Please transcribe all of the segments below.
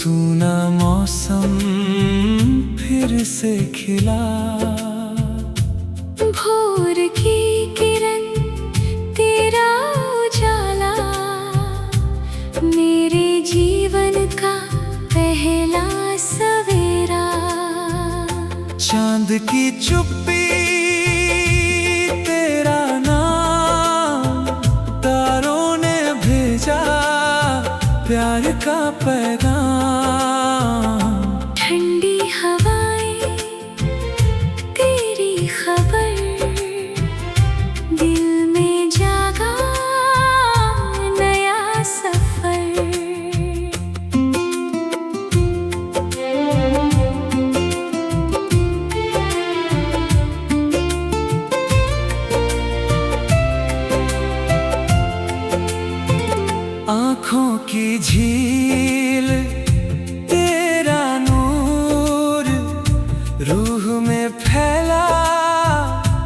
सूना मौसम फिर से खिला। भोर की किरण तेरा उजाला, मेरे जीवन का पहला सवेरा। चांद की चुप्पी तेरा नाम, तारों ने भेजा प्यार का पैगाम। ठंडी हवाएं तेरी खबर, दिल में जागा नया सफर। आँखों की झील तेरा नूर, रूह में फैला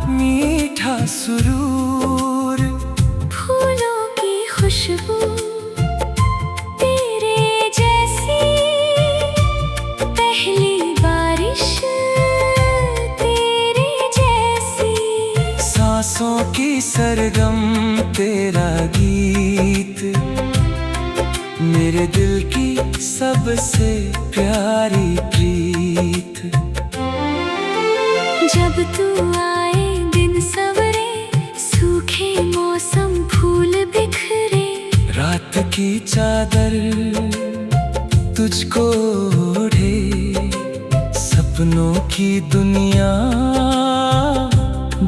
मीठा सुरूर। फूलों की खुशबू तेरे जैसी, पहली बारिश तेरे जैसी। सांसों की सरगम तेरा गीत, मेरे दिल की सबसे प्यारी प्रीत। जब तू आए दिन सवरे, सूखे मौसम फूल बिखरे। रात की चादर तुझको ओढ़े, सपनों की दुनिया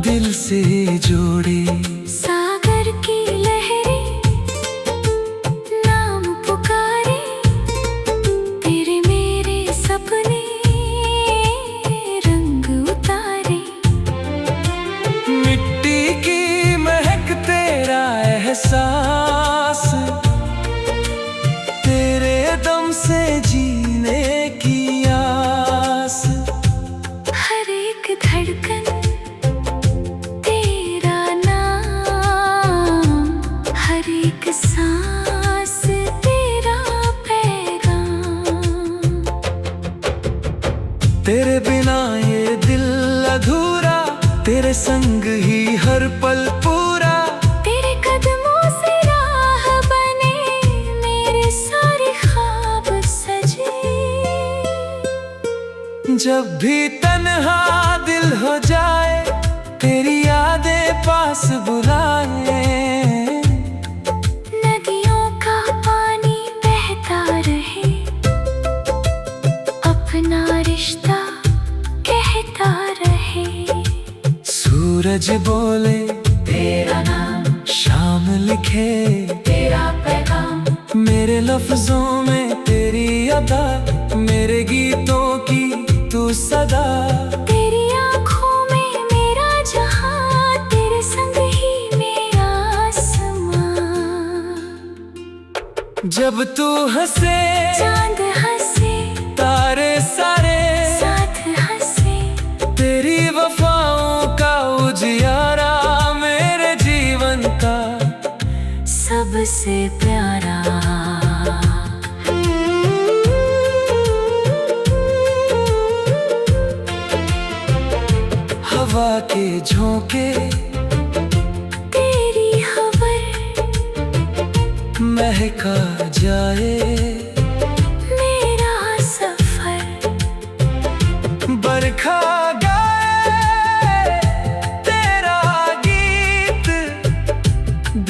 दिल से जोड़े। सागर की लहरें नाम पुकारे, तेरे मेरे सपने रंग उतारे। मिट्टी की महक तेरा एहसास, तेरे दम से जीने की आस। हर एक धड़कन तेरा नाम, हर एक सांस तेरा पैगाम। तेरे बिना ये दिल अधूरा, तेरे संग ही हर पल पूरा। तेरे कदमों से राह बने, मेरे सारे ख्वाब सजे। जब भी तन्हा दिल हो जाए, तेरी यादें पास बुलाए। नदियों का पानी बहता रहे, अपना रिश्ता कहता रहे। सूरज बोले तेरा नाम, शाम लिखे तेरा पैगाम। मेरे लफ्जों में तेरी अदा, मेरे गीतों की तू सदा। तेरी आँखों में मेरा जहां, तेरे संग ही मेरा आसमां। जब तू हंसे चांद हंसे, तारे सारे साथ हंसे। तेरी वफाओं का उजियारा, मेरे जीवन का सबसे प्यारा। हवा के झोंके तेरी खबर, महका जाए मेरा सफर। बरखा गाए तेरा गीत,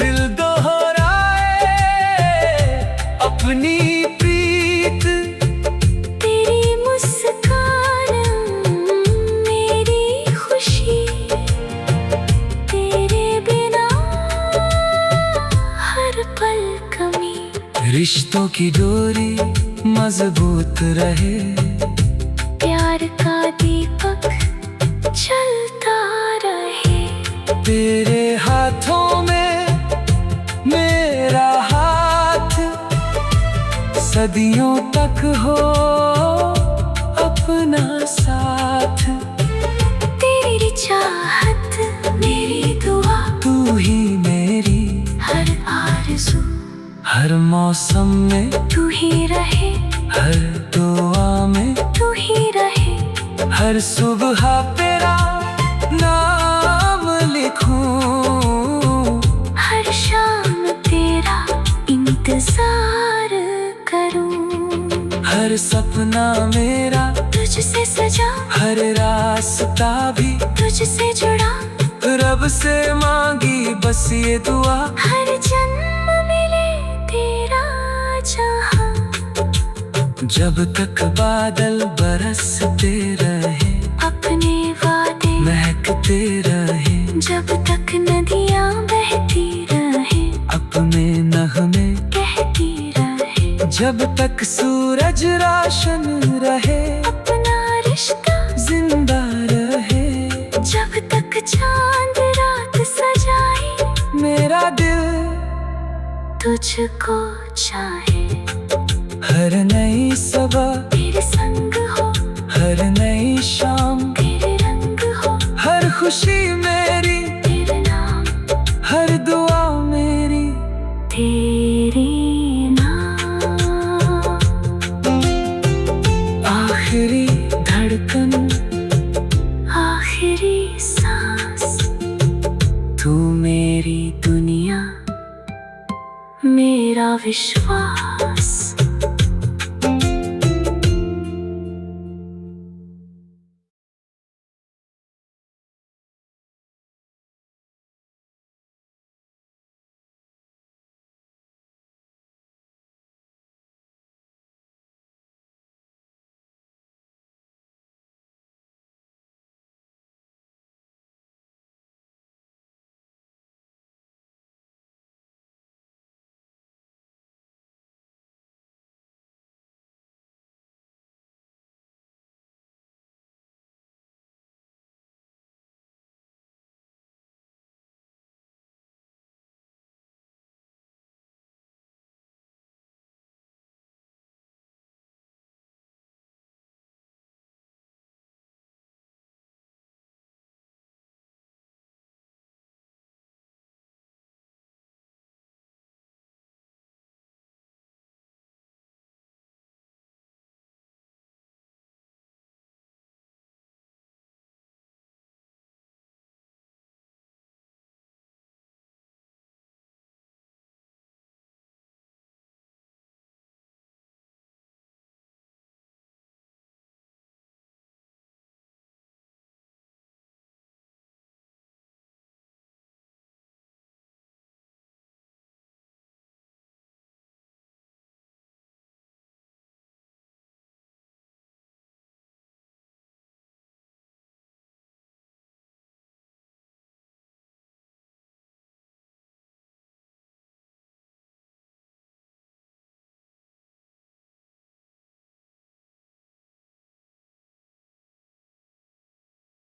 दिल दोहराए अपनी प्रीत। तेरी मुस्कान मेरी खुशी, तेरे बिना हर पल कमी। रिश्तों की डोरी मजबूत रहे, प्यार का दीपक जलता रहे। तेरे हाथों में मेरा हाथ, सदियों तक हो अपना साथ। तेरी चाहत मेरी दुआ, तू ही मेरी हर आरज़ू। हर मौसम में तू ही रहे हर हर सुबह तेरा नाम लिखूं, हर शाम तेरा इंतजार करूं। हर सपना मेरा तुझसे सजा, हर रास्ता भी तुझसे जुड़ा, रब से मांगी बस ये दुआ, हर जन्म मिले तेरा जहां। जब तक बादल बरसते रहे, अपने वादे महकते रहे, जब तक नदियां बहती रहे, अपने नगमे कहती रहे, जब तक सूरज रोशन रहे, अपना रिश्ता जिंदा रहे, जब तक चांद रात सजाए, मेरा दिल तुझको चाहे। हर नई सुबह तेरे संग हो, हर नई शाम तेरे रंग हो, हर खुशी मेरी तेरे नाम, हर दुआ मेरी तेरे नाम। आखिरी धड़कन, आखिरी सांस, तू मेरी दुनिया मेरा विश्व।